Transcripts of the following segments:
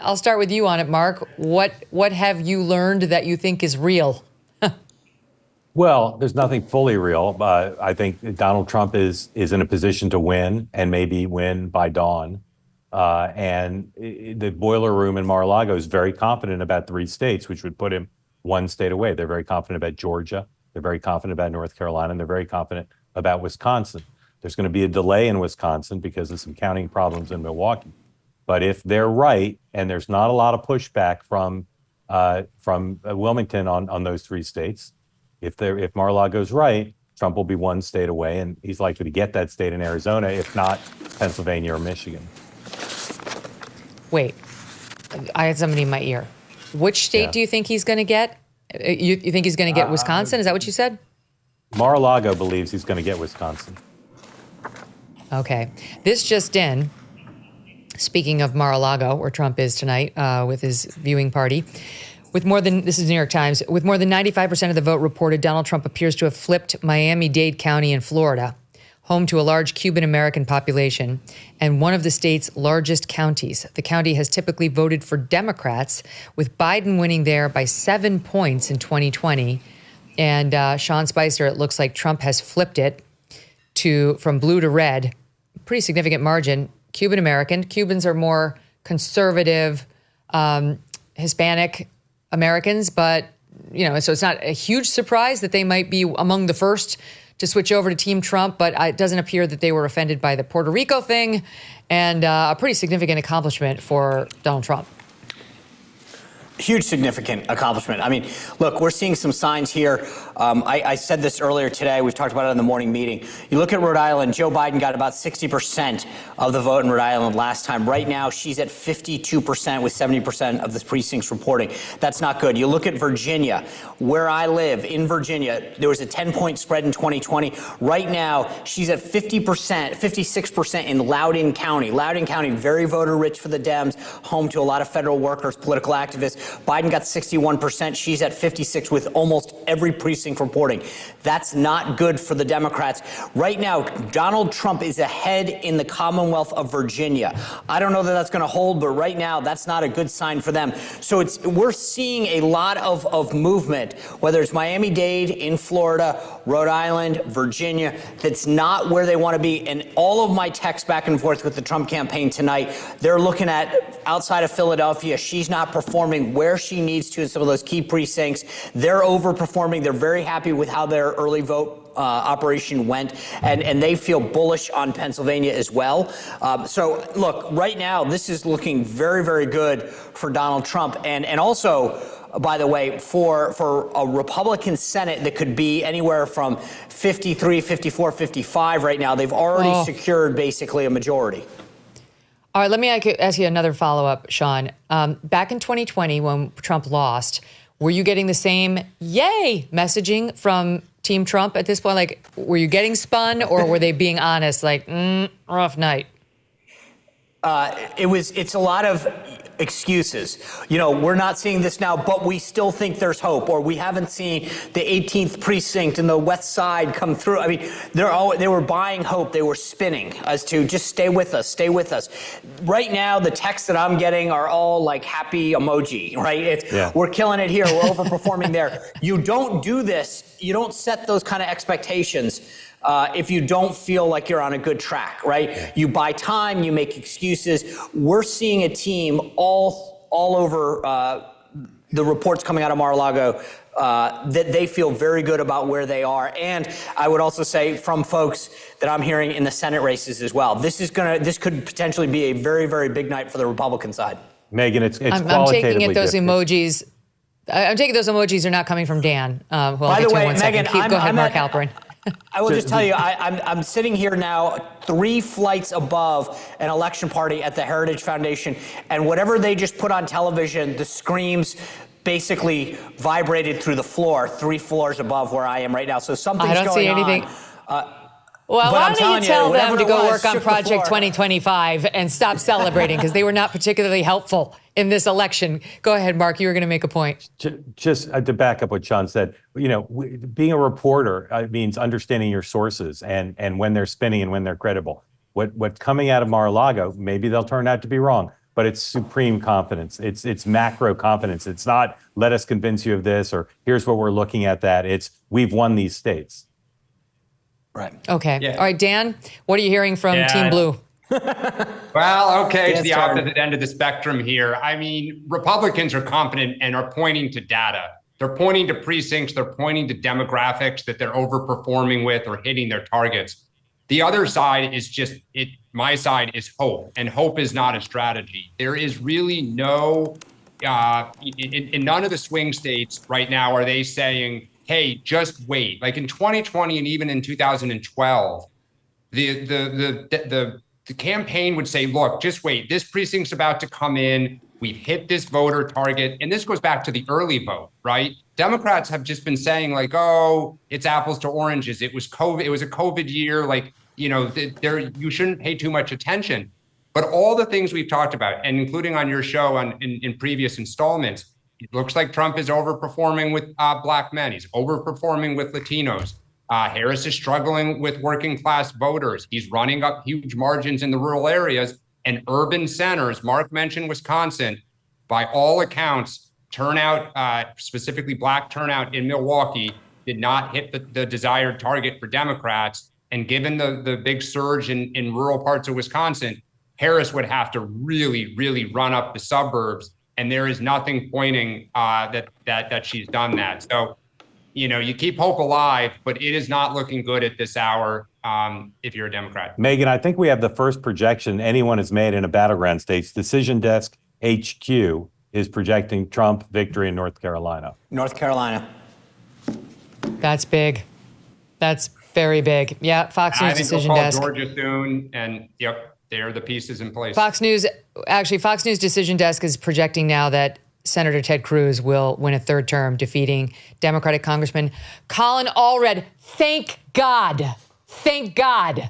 I'll start with you on it, Mark. What have you learned that you think is real? Well, there's nothing fully real. I think Donald Trump is in a position to win and maybe win by dawn. The boiler room in Mar-a-Lago is very confident about 3 states, which would put him 1 state away. They're very confident about Georgia. They're very confident about North Carolina. And they're very confident about Wisconsin. There's going to be a delay in Wisconsin because of some counting problems in Milwaukee. But if they're right, and there's not a lot of pushback from Wilmington on those 3 states, if Mar-a-Lago's right, Trump will be 1 state away, and he's likely to get that state in Arizona, if not Pennsylvania or Michigan. Wait, I had somebody in my ear. Which state do you think he's going to get? You think he's going to get Wisconsin? Is that what you said? Mar-a-Lago believes he's going to get Wisconsin. Okay. This just in, speaking of Mar-a-Lago, where Trump is tonight with his viewing party, this is New York Times, with more than 95% of the vote reported, Donald Trump appears to have flipped Miami-Dade County in Florida, home to a large Cuban-American population and one of the state's largest counties. The county has typically voted for Democrats, with Biden winning there by 7 points in 2020. And Sean Spicer, it looks like Trump has flipped it from blue to red, pretty significant margin. Cuban-American. Cubans are more conservative, Hispanic Americans, but, so it's not a huge surprise that they might be among the first to switch over to Team Trump, but it doesn't appear that they were offended by the Puerto Rico thing, and a pretty significant accomplishment for Donald Trump. Huge significant accomplishment. I mean, look, we're seeing some signs here. I said this earlier today. We've talked about it in the morning meeting. You look at Rhode Island, Joe Biden got about 60% of the vote in Rhode Island last time. Right now, she's at 52% with 70% of the precincts reporting. That's not good. You look at Virginia, where I live in Virginia, there was a 10-point spread in 2020. Right now, she's at 50%, 56% in Loudoun County. Loudoun County, very voter rich for the Dems, home to a lot of federal workers, political activists. Biden got 61%. She's at 56 with almost every precinct reporting. That's not good for the Democrats. Right now, Donald Trump is ahead in the Commonwealth of Virginia. I don't know that that's going to hold, but right now, that's not a good sign for them. So we're seeing a lot of movement, whether it's Miami-Dade in Florida, Rhode Island, Virginia, that's not where they want to be. And all of my texts back and forth with the Trump campaign tonight, they're looking at outside of Philadelphia. She's not performing where she needs to in some of those key precincts. They're overperforming. They're very happy with how their early vote operation went, and they feel bullish on Pennsylvania as well. So, look, right now, this is looking very, very good for Donald Trump. And also, by the way, for a Republican Senate that could be anywhere from 53, 54, 55 right now, they've already secured basically a majority. All right, let me ask you another follow-up, Sean. Back in 2020, when Trump lost, were you getting the same yay messaging from Team Trump at this point? Like, were you getting spun, or were they being honest, like, rough night? It's a lot of excuses. We're not seeing this now, but we still think there's hope, or we haven't seen the 18th precinct and the West Side come through. I mean, they were buying hope. They were spinning as to just stay with us, stay with us. Right now, the texts that I'm getting are all like happy emoji, right? We're killing it here. We're overperforming there. You don't do this. You don't set those kind of expectations if you don't feel like you're on a good track, right? You buy time, you make excuses. We're seeing a team all over the reports coming out of Mar-a-Lago that they feel very good about where they are. And I would also say from folks that I'm hearing in the Senate races as well, this could potentially be a very, very big night for the Republican side. Megyn, it's qualitatively I'm taking it those different. emojis. I'm taking those emojis are not coming from Dan. By the way, Megyn, go ahead, Mark Halperin. I will just tell you, I'm sitting here now 3 flights above an election party at the Heritage Foundation, and whatever they just put on television, the screams basically vibrated through the floor 3 floors above where I am right now. So something's going on. I don't see anything. Well, why don't you tell them to go work on Project 2025 and stop celebrating, because they were not particularly helpful in this election. Go ahead, Mark. You were going to make a point. Just to back up what Sean said, being a reporter means understanding your sources and when they're spinning and when they're credible. What's coming out of Mar-a-Lago, maybe they'll turn out to be wrong, but it's supreme confidence. It's macro confidence. It's not let us convince you of this or here's what we're looking at that. It's we've won these states. Right. Okay. Yeah. All right, Dan, what are you hearing from Team Blue? Well, okay, Yes, to the sir. opposite end of the spectrum here. I mean, Republicans are confident and are pointing to data. They're pointing to precincts. They're pointing to demographics that they're overperforming with or hitting their targets. The other side is just it. My side is hope, and hope is not a strategy. There is really no, in none of the swing states right now are they saying, hey, just wait. Like in 2020 and even in 2012, the campaign would say, look, just wait. This precinct's about to come in. We've hit this voter target. And this goes back to the early vote, right? Democrats have just been saying like, oh, it's apples to oranges. It was COVID. It was a COVID year. Like, you know, you shouldn't pay too much attention. But all the things we've talked about, and including on your show in previous installments, it looks like Trump is overperforming with Black men. He's overperforming with Latinos. Harris is struggling with working class voters. He's running up huge margins in the rural areas and urban centers. Mark mentioned Wisconsin. By all accounts, turnout, specifically Black turnout in Milwaukee, did not hit the desired target for Democrats. And given the big surge in rural parts of Wisconsin, Harris would have to really, really run up the suburbs. And there is nothing pointing that she's done that. So, you know, you keep hope alive, but it is not looking good at this hour if you're a Democrat. Megyn, I think we have the first projection anyone has made in a battleground states. Decision Desk HQ is projecting Trump victory in North Carolina. North Carolina. That's big. That's very big. Yeah, Fox News I think Decision we'll call Desk. Georgia soon, and yep, there are the pieces in place. Fox News Decision Desk is projecting now that Senator Ted Cruz will win a third term, defeating Democratic Congressman Colin Allred. Thank God. Thank God.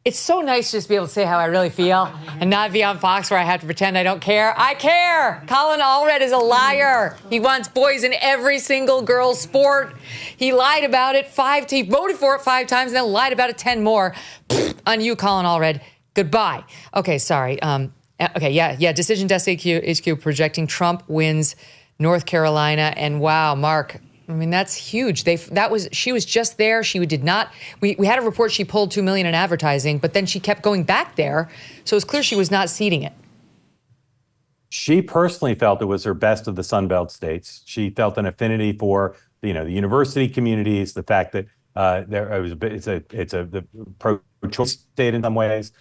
It's so nice to just be able to say how I really feel and not be on Fox where I have to pretend I don't care. I care. Colin Allred is a liar. He wants boys in every single girl's sport. He lied about it he voted for it 5 times and then lied about it 10 more. On you, Colin Allred. Goodbye. Okay, sorry. Decision Desk HQ projecting Trump wins North Carolina. And wow, Mark, I mean, that's huge. She was just there. She did not, we had a report she pulled $2 million in advertising, but then she kept going back there. So it's clear she was not seeding it. She personally felt it was her best of the Sun Belt states. She felt an affinity for, the university communities, the fact that it's a pro-choice state in some ways.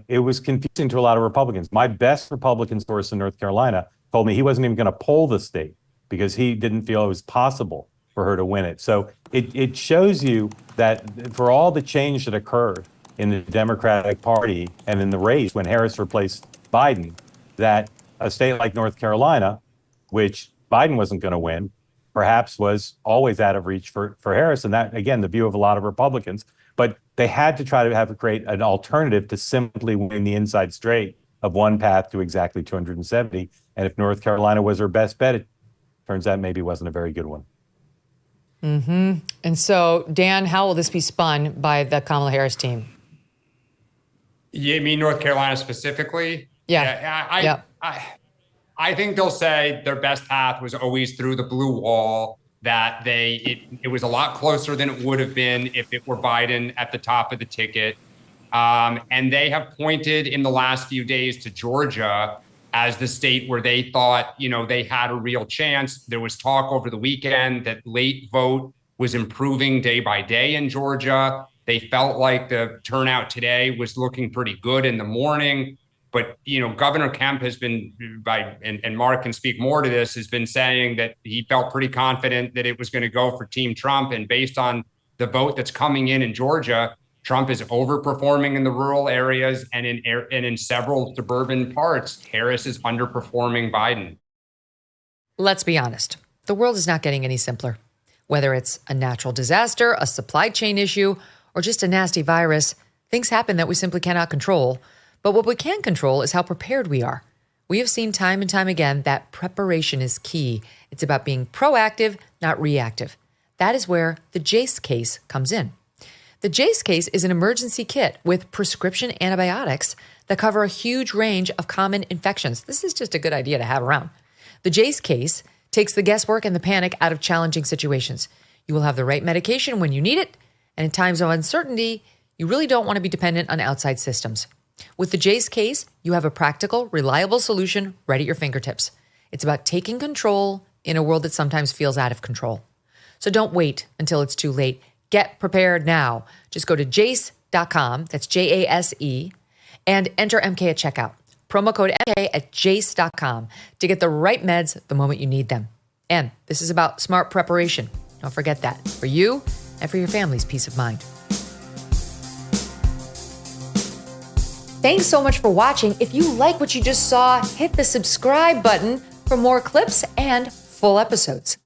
It was confusing to a lot of Republicans. My best Republican source in North Carolina told me he wasn't even going to poll the state because he didn't feel it was possible for her to win it. So it shows you that for all the change that occurred in the Democratic Party and in the race when Harris replaced Biden, that a state like North Carolina, which Biden wasn't going to win, perhaps was always out of reach for Harris. And that, again, the view of a lot of Republicans. But they had to try to create an alternative to simply winning the inside straight of one path to exactly 270. And if North Carolina was her best bet, it turns out maybe wasn't a very good one. Mm-hmm. And so, Dan, how will this be spun by the Kamala Harris team? You mean North Carolina specifically? Yeah. I think they'll say their best path was always through the blue wall, that it was a lot closer than it would have been if it were Biden at the top of the ticket. And they have pointed in the last few days to Georgia as the state where they thought, they had a real chance. There was talk over the weekend that late vote was improving day by day in Georgia. They felt like the turnout today was looking pretty good in the morning. But, Governor Kemp has been, and Mark can speak more to this, has been saying that he felt pretty confident that it was going to go for Team Trump. And based on the vote that's coming in Georgia, Trump is overperforming in the rural areas and in several suburban parts. Harris is underperforming Biden. Let's be honest. The world is not getting any simpler. Whether it's a natural disaster, a supply chain issue, or just a nasty virus, things happen that we simply cannot control. But what we can control is how prepared we are. We have seen time and time again that preparation is key. It's about being proactive, not reactive. That is where the Jace case comes in. The Jace case is an emergency kit with prescription antibiotics that cover a huge range of common infections. This is just a good idea to have around. The Jace case takes the guesswork and the panic out of challenging situations. You will have the right medication when you need it, and in times of uncertainty, you really don't want to be dependent on outside systems. With the Jace case, you have a practical, reliable solution right at your fingertips. It's about taking control in a world that sometimes feels out of control. So don't wait until it's too late. Get prepared now. Just go to jace.com, that's Jase, and enter MK at checkout. Promo code MK at jace.com to get the right meds the moment you need them. And this is about smart preparation. Don't forget that, for you and for your family's peace of mind. Thanks so much for watching. If you like what you just saw, hit the subscribe button for more clips and full episodes.